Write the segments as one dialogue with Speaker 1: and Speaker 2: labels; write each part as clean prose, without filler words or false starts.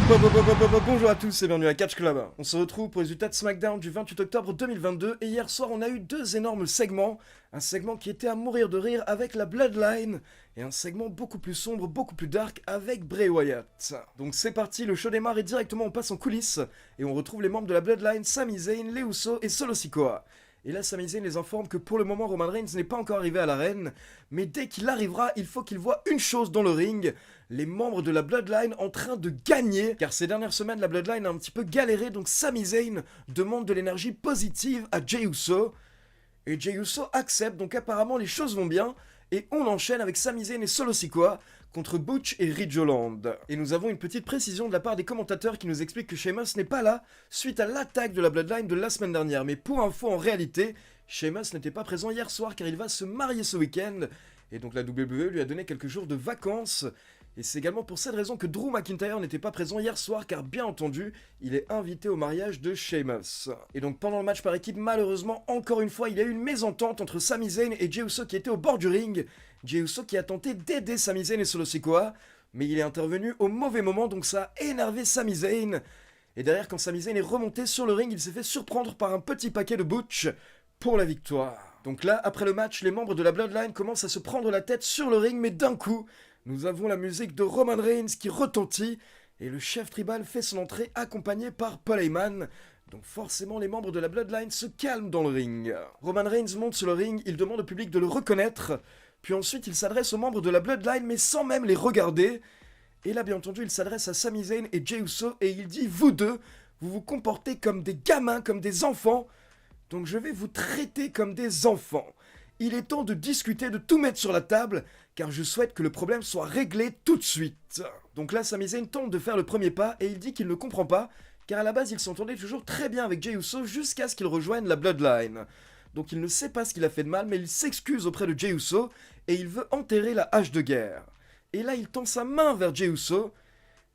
Speaker 1: Bonjour à tous et bienvenue à Catch Club. On se retrouve pour les résultats de SmackDown du 28 octobre 2022 et hier soir on a eu deux énormes segments. Un segment qui était à mourir de rire avec la Bloodline et un segment beaucoup plus sombre, beaucoup plus dark avec Bray Wyatt. Donc c'est parti, le show démarre et directement on passe en coulisses et on retrouve les membres de la Bloodline, Sami Zayn, les Usos et Solo Sikoa. Et là, Sami Zayn les informe que pour le moment, Roman Reigns n'est pas encore arrivé à l'arène, mais dès qu'il arrivera, il faut qu'il voie une chose dans le ring, les membres de la Bloodline en train de gagner, car ces dernières semaines, la Bloodline a un petit peu galéré, donc Sami Zayn demande de l'énergie positive à Jey Uso, et Jey Uso accepte, donc apparemment les choses vont bien, et on enchaîne avec Sami Zayn et Solo Sikoa contre Butch et Ridge Holland. Et nous avons une petite précision de la part des commentateurs qui nous expliquent que Sheamus n'est pas là suite à l'attaque de la Bloodline de la semaine dernière. Mais pour info, en réalité, Sheamus n'était pas présent hier soir car il va se marier ce week-end. Et donc la WWE lui a donné quelques jours de vacances. Et c'est également pour cette raison que Drew McIntyre n'était pas présent hier soir car bien entendu, il est invité au mariage de Sheamus. Et donc pendant le match par équipe, malheureusement, encore une fois, il y a eu une mésentente entre Sami Zayn et Jey Uso qui étaient au bord du ring. Jey Uso qui a tenté d'aider Sami Zayn et Solo Sikoa, mais il est intervenu au mauvais moment donc ça a énervé Sami Zayn. Et derrière, quand Sami Zayn est remonté sur le ring, il s'est fait surprendre par un petit paquet de Butch pour la victoire. Donc là, après le match, les membres de la Bloodline commencent à se prendre la tête sur le ring, mais d'un coup, nous avons la musique de Roman Reigns qui retentit et le chef tribal fait son entrée accompagné par Paul Heyman. Donc forcément les membres de la Bloodline se calment dans le ring. Roman Reigns monte sur le ring, il demande au public de le reconnaître, puis ensuite il s'adresse aux membres de la Bloodline mais sans même les regarder. Et là bien entendu il s'adresse à Sami Zayn et Jey Uso et il dit « Vous deux, vous vous comportez comme des gamins, comme des enfants, donc je vais vous traiter comme des enfants. Il est temps de discuter, de tout mettre sur la table, car je souhaite que le problème soit réglé tout de suite. » Donc là, Sami Zayn tente de faire le premier pas et il dit qu'il ne comprend pas, car à la base, il s'entendait toujours très bien avec Jey Uso jusqu'à ce qu'il rejoigne la Bloodline. Donc il ne sait pas ce qu'il a fait de mal, mais il s'excuse auprès de Jey Uso et il veut enterrer la hache de guerre. Et là, il tend sa main vers Jey Uso.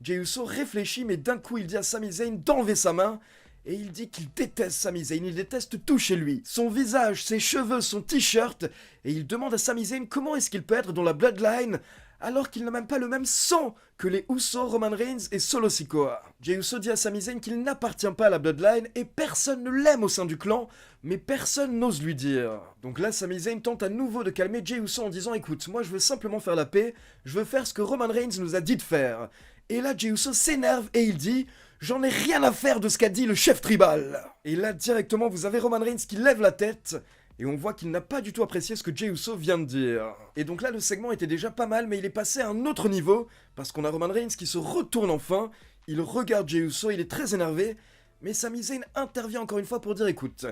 Speaker 1: Jey Uso réfléchit, mais d'un coup, il dit à Sami Zayn d'enlever sa main. Et il dit qu'il déteste Sami Zayn, il déteste tout chez lui. Son visage, ses cheveux, son t-shirt. Et il demande à Sami Zayn comment est-ce qu'il peut être dans la Bloodline alors qu'il n'a même pas le même sang que les Usos, Roman Reigns et Solo Sikoa. Jey Uso dit à Sami Zayn qu'il n'appartient pas à la Bloodline et personne ne l'aime au sein du clan, mais personne n'ose lui dire. Donc là, Sami Zayn tente à nouveau de calmer Jey Uso en disant « Écoute, moi je veux simplement faire la paix, je veux faire ce que Roman Reigns nous a dit de faire. » Et là, Jey Uso s'énerve et il dit « J'en ai rien à faire de ce qu'a dit le chef tribal. » Et là, directement, vous avez Roman Reigns qui lève la tête et on voit qu'il n'a pas du tout apprécié ce que Jey Uso vient de dire. Et donc là, le segment était déjà pas mal, mais il est passé à un autre niveau, parce qu'on a Roman Reigns qui se retourne enfin, il regarde Jey Uso, il est très énervé, mais Sami Zayn intervient encore une fois pour dire « Écoute,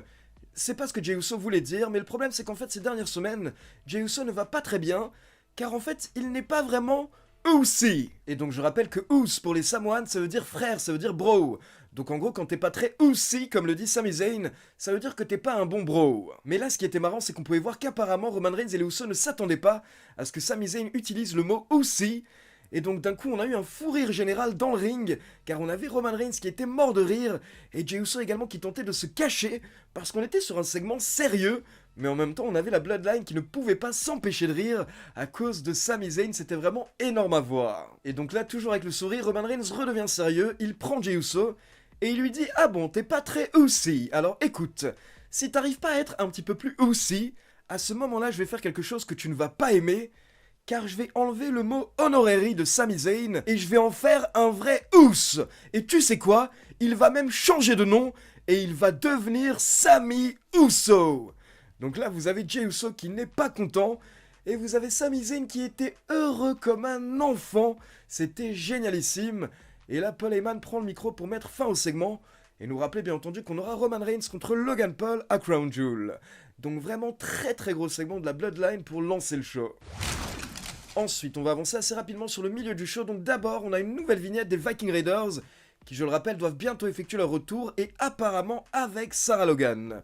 Speaker 1: c'est pas ce que Jey Uso voulait dire, mais le problème c'est qu'en fait, ces dernières semaines, Jey Uso ne va pas très bien, car en fait, il n'est pas vraiment Usi. » Et donc je rappelle que Us pour les Samoans, ça veut dire frère, ça veut dire bro. Donc en gros, quand t'es pas très Usi, comme le dit Sami Zayn, ça veut dire que t'es pas un bon bro. Mais là, ce qui était marrant, c'est qu'on pouvait voir qu'apparemment, Roman Reigns et les Usos ne s'attendaient pas à ce que Sami Zayn utilise le mot Usi. Et donc d'un coup, on a eu un fou rire général dans le ring, car on avait Roman Reigns qui était mort de rire, et Jey Uso également qui tentait de se cacher, parce qu'on était sur un segment sérieux, mais en même temps, on avait la Bloodline qui ne pouvait pas s'empêcher de rire à cause de Sami Zayn, c'était vraiment énorme à voir. Et donc là, toujours avec le sourire, Roman Reigns redevient sérieux, il prend Jey Uso, et il lui dit « Ah bon, t'es pas très Usi, alors écoute, si t'arrives pas à être un petit peu plus Usi, à ce moment-là, je vais faire quelque chose que tu ne vas pas aimer, car je vais enlever le mot honorary de Sami Zayn, et je vais en faire un vrai Us. Et tu sais quoi? Il va même changer de nom, et il va devenir Sami Uso. » Donc là, vous avez Jey Uso qui n'est pas content, et vous avez Sami Zayn qui était heureux comme un enfant. C'était génialissime. Et là, Paul Heyman prend le micro pour mettre fin au segment, et nous rappeler bien entendu qu'on aura Roman Reigns contre Logan Paul à Crown Jewel. Donc vraiment très très gros segment de la Bloodline pour lancer le show. Ensuite, on va avancer assez rapidement sur le milieu du show. Donc d'abord, on a une nouvelle vignette des Viking Raiders, qui je le rappelle doivent bientôt effectuer leur retour, et apparemment avec Sarah Logan.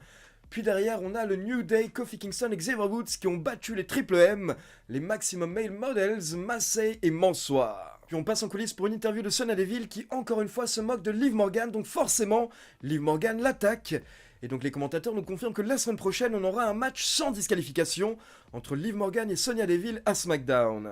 Speaker 1: Puis derrière, on a le New Day, Kofi Kingston et Xavier Woods qui ont battu les Triple M, les Maximum Male Models, Massey et Mansoir. Puis on passe en coulisses pour une interview de Sonya Deville qui encore une fois se moque de Liv Morgan, donc forcément, Liv Morgan l'attaque. Et donc les commentateurs nous confirment que la semaine prochaine, on aura un match sans disqualification entre Liv Morgan et Sonya Deville à SmackDown.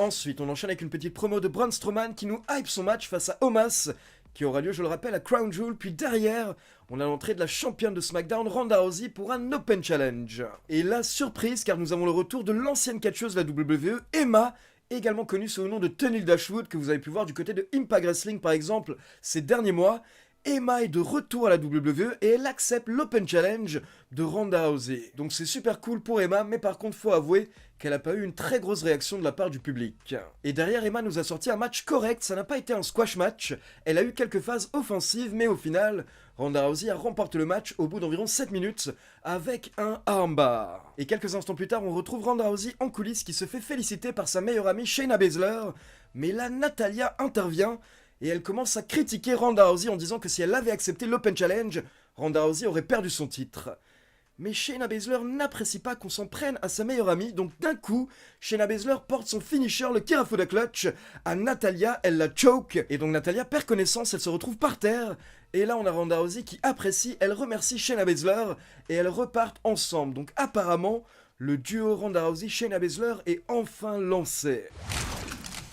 Speaker 1: Ensuite, on enchaîne avec une petite promo de Braun Strowman qui nous hype son match face à Omos, qui aura lieu, je le rappelle, à Crown Jewel. Puis derrière, on a l'entrée de la championne de SmackDown, Ronda Rousey, pour un Open Challenge. Et là, surprise, car nous avons le retour de l'ancienne catcheuse de la WWE, Emma, également connue sous le nom de Tenille Dashwood, que vous avez pu voir du côté de Impact Wrestling par exemple ces derniers mois. Emma est de retour à la WWE et elle accepte l'Open Challenge de Ronda Rousey. Donc c'est super cool pour Emma, mais par contre faut avouer qu'elle n'a pas eu une très grosse réaction de la part du public. Et derrière, Emma nous a sorti un match correct, ça n'a pas été un squash match, elle a eu quelques phases offensives, mais au final, Ronda Rousey a remporté le match au bout d'environ 7 minutes avec un armbar. Et quelques instants plus tard, on retrouve Ronda Rousey en coulisses qui se fait féliciter par sa meilleure amie Shayna Baszler, mais là Natalya intervient et elle commence à critiquer Ronda Rousey en disant que si elle avait accepté l'Open Challenge, Ronda Rousey aurait perdu son titre. Mais Shayna Baszler n'apprécie pas qu'on s'en prenne à sa meilleure amie, donc d'un coup, Shayna Baszler porte son finisher, le Kirifuda Clutch, à Natalya, elle la choke, et donc Natalya perd connaissance, elle se retrouve par terre, et là on a Ronda Rousey qui apprécie, elle remercie Shayna Baszler, et elles repartent ensemble. Donc apparemment, le duo Ronda Rousey-Shayna Baszler est enfin lancé.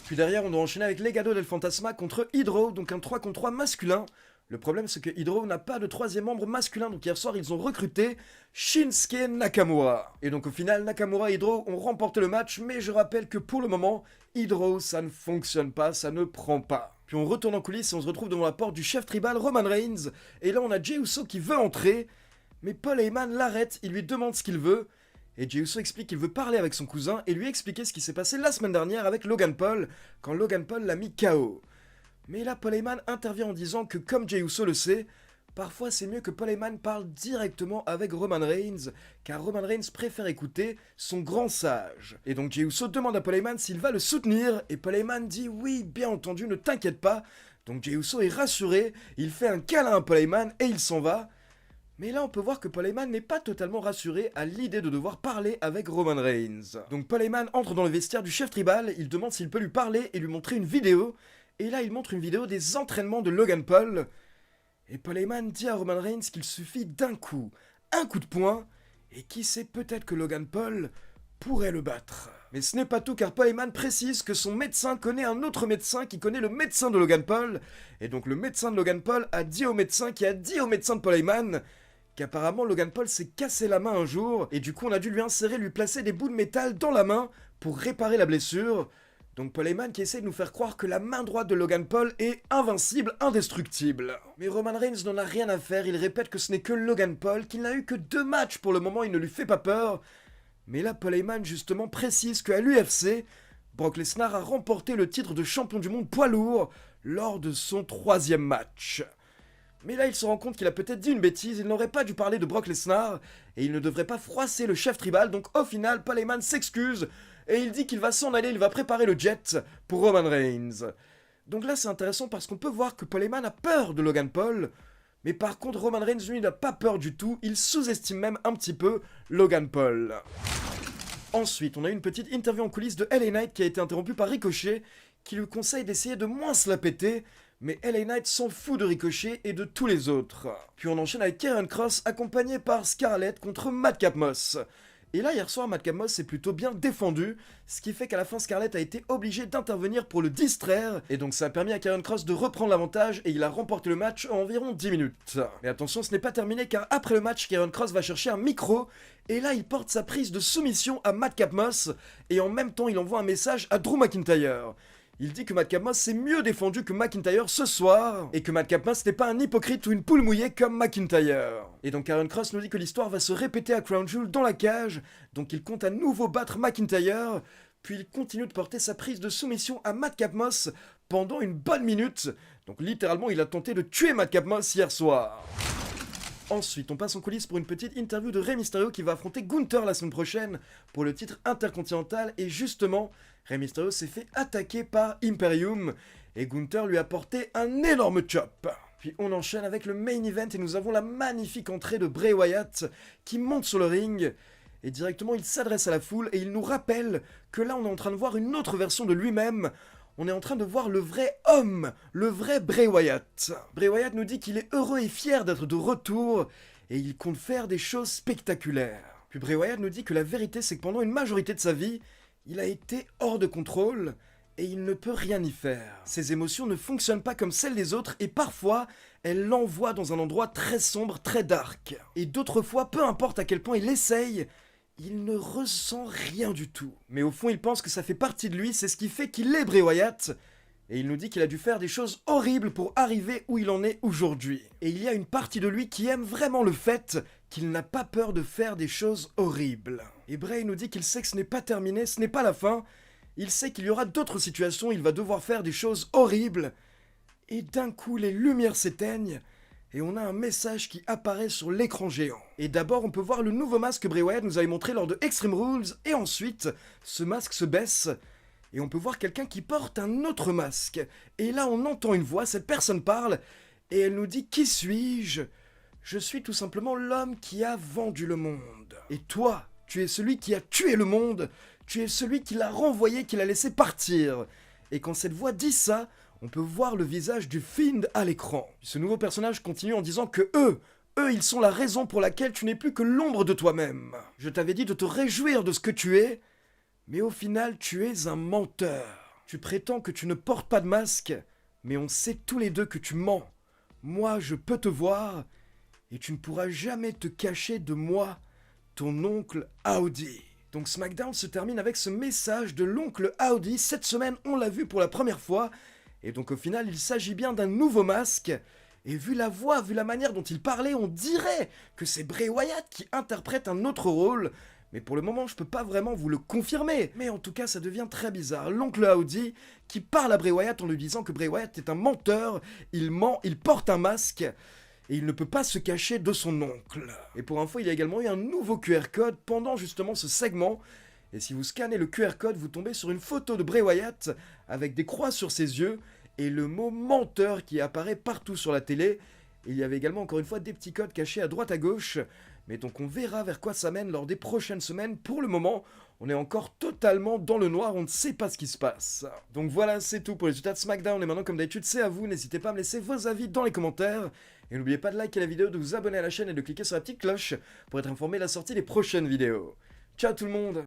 Speaker 1: Puis derrière, on doit enchaîner avec Legado del Fantasma contre Hydro, donc un 3 contre 3 masculin. Le problème, c'est que Hydro n'a pas de troisième membre masculin, donc hier soir, ils ont recruté Shinsuke Nakamura. Et donc au final, Nakamura et Hydro ont remporté le match, mais je rappelle que pour le moment, Hydro, ça ne fonctionne pas, ça ne prend pas. Puis on retourne en coulisses et on se retrouve devant la porte du chef tribal Roman Reigns, et là on a Jey Uso qui veut entrer, mais Paul Heyman l'arrête, il lui demande ce qu'il veut, et Jey Uso explique qu'il veut parler avec son cousin et lui expliquer ce qui s'est passé la semaine dernière avec Logan Paul, quand Logan Paul l'a mis KO. Mais là, Paul Heyman intervient en disant que, comme Jey Uso le sait, parfois c'est mieux que Paul Heyman parle directement avec Roman Reigns, car Roman Reigns préfère écouter son grand sage. Et donc Jey Uso demande à Paul Heyman s'il va le soutenir, et Paul Heyman dit oui, bien entendu, ne t'inquiète pas. Donc Jey Uso est rassuré, il fait un câlin à Paul Heyman et il s'en va. Mais là, on peut voir que Paul Heyman n'est pas totalement rassuré à l'idée de devoir parler avec Roman Reigns. Donc Paul Heyman entre dans le vestiaire du chef tribal, il demande s'il peut lui parler et lui montrer une vidéo. Et là, il montre une vidéo des entraînements de Logan Paul. Et Paul Heyman dit à Roman Reigns qu'il suffit d'un coup, un coup de poing, et qui sait, peut-être que Logan Paul pourrait le battre. Mais ce n'est pas tout, car Paul Heyman précise que son médecin connaît un autre médecin qui connaît le médecin de Logan Paul. Et donc le médecin de Logan Paul a dit au médecin qui a dit au médecin de Paul Heyman qu'apparemment Logan Paul s'est cassé la main un jour, et du coup on a dû lui placer des bouts de métal dans la main pour réparer la blessure. Donc Paul Heyman qui essaie de nous faire croire que la main droite de Logan Paul est invincible, indestructible. Mais Roman Reigns n'en a rien à faire, il répète que ce n'est que Logan Paul, qu'il n'a eu que 2 matchs pour le moment, il ne lui fait pas peur. Mais là Paul Heyman justement précise qu'à l'UFC, Brock Lesnar a remporté le titre de champion du monde poids lourd lors de son 3e match. Mais là, il se rend compte qu'il a peut-être dit une bêtise, il n'aurait pas dû parler de Brock Lesnar, et il ne devrait pas froisser le chef tribal, donc au final, Paul Heyman s'excuse, et il dit qu'il va s'en aller, il va préparer le jet pour Roman Reigns. Donc là, c'est intéressant parce qu'on peut voir que Paul Heyman a peur de Logan Paul, mais par contre, Roman Reigns, lui, n'a pas peur du tout, il sous-estime même un petit peu Logan Paul. Ensuite, on a eu une petite interview en coulisses de LA Knight qui a été interrompue par Ricochet, qui lui conseille d'essayer de moins se la péter, mais LA Knight s'en fout de Ricochet et de tous les autres. Puis on enchaîne avec Karrion Kross accompagné par Scarlett contre Madcap Moss. Et là, hier soir, Madcap Moss s'est plutôt bien défendu, ce qui fait qu'à la fin, Scarlett a été obligée d'intervenir pour le distraire, et donc ça a permis à Karrion Kross de reprendre l'avantage, et il a remporté le match en environ 10 minutes. Mais attention, ce n'est pas terminé, car après le match, Karrion Kross va chercher un micro, et là, il porte sa prise de soumission à Madcap Moss, et en même temps, il envoie un message à Drew McIntyre. Il dit que Madcap Moss s'est mieux défendu que McIntyre ce soir, et que Madcap Moss n'est pas un hypocrite ou une poule mouillée comme McIntyre. Et donc Karrion Kross nous dit que l'histoire va se répéter à Crown Jewel dans la cage, donc il compte à nouveau battre McIntyre, puis il continue de porter sa prise de soumission à Madcap Moss pendant une bonne minute, donc littéralement il a tenté de tuer Madcap Moss hier soir. Ensuite, on passe en coulisses pour une petite interview de Rey Mysterio qui va affronter Gunther la semaine prochaine pour le titre intercontinental, et justement, Rey Mysterio s'est fait attaquer par Imperium, et Gunther lui a porté un énorme chop. Puis on enchaîne avec le main event et nous avons la magnifique entrée de Bray Wyatt qui monte sur le ring, et directement il s'adresse à la foule et il nous rappelle que là on est en train de voir une autre version de lui-même. On est en train de voir le vrai homme, le vrai Bray Wyatt. Bray Wyatt nous dit qu'il est heureux et fier d'être de retour, et il compte faire des choses spectaculaires. Puis Bray Wyatt nous dit que la vérité c'est que pendant une majorité de sa vie, Il a été hors de contrôle et il ne peut rien y faire. Ses émotions ne fonctionnent pas comme celles des autres et parfois, elles l'envoient dans un endroit très sombre, très dark. Et d'autres fois, peu importe à quel point il essaye, il ne ressent rien du tout. Mais au fond, il pense que ça fait partie de lui, c'est ce qui fait qu'il est Bray Wyatt. Et il nous dit qu'il a dû faire des choses horribles pour arriver où il en est aujourd'hui. Et il y a une partie de lui qui aime vraiment le fait qu'il n'a pas peur de faire des choses horribles. Et Bray nous dit qu'il sait que ce n'est pas terminé, ce n'est pas la fin. Il sait qu'il y aura d'autres situations où il va devoir faire des choses horribles. Et d'un coup, les lumières s'éteignent et on a un message qui apparaît sur l'écran géant. Et d'abord, on peut voir le nouveau masque que Bray Wyatt nous avait montré lors de Extreme Rules, et ensuite, ce masque se baisse, et on peut voir quelqu'un qui porte un autre masque. Et là, on entend une voix, cette personne parle, et elle nous dit « Qui suis-je ? Je suis tout simplement l'homme qui a vendu le monde. Et toi, tu es celui qui a tué le monde, tu es celui qui l'a renvoyé, qui l'a laissé partir. » Et quand cette voix dit ça, on peut voir le visage du Fiend à l'écran. Ce nouveau personnage continue en disant que eux, ils sont la raison pour laquelle tu n'es plus que l'ombre de toi-même. Je t'avais dit de te réjouir de ce que tu es, mais au final, tu es un menteur. Tu prétends que tu ne portes pas de masque, mais on sait tous les deux que tu mens. Moi, je peux te voir, et tu ne pourras jamais te cacher de moi, ton oncle Howdy. Donc SmackDown se termine avec ce message de l'oncle Howdy. Cette semaine, on l'a vu pour la première fois, et donc au final, il s'agit bien d'un nouveau masque. Et vu la voix, vu la manière dont il parlait, on dirait que c'est Bray Wyatt qui interprète un autre rôle. Mais pour le moment, je peux pas vraiment vous le confirmer. Mais en tout cas, ça devient très bizarre. L'oncle Howdy qui parle à Bray Wyatt en lui disant que Bray Wyatt est un menteur, il ment, il porte un masque, et il ne peut pas se cacher de son oncle. Et pour info, il y a également eu un nouveau QR code pendant justement ce segment. Et si vous scannez le QR code, vous tombez sur une photo de Bray Wyatt avec des croix sur ses yeux et le mot menteur qui apparaît partout sur la télé. Et il y avait également encore une fois des petits codes cachés à droite à gauche. Mais donc on verra vers quoi ça mène lors des prochaines semaines. Pour le moment, on est encore totalement dans le noir, on ne sait pas ce qui se passe. Donc voilà, c'est tout pour les résultats de SmackDown. Et maintenant, comme d'habitude, c'est à vous. N'hésitez pas à me laisser vos avis dans les commentaires. Et n'oubliez pas de liker la vidéo, de vous abonner à la chaîne et de cliquer sur la petite cloche pour être informé de la sortie des prochaines vidéos. Ciao tout le monde!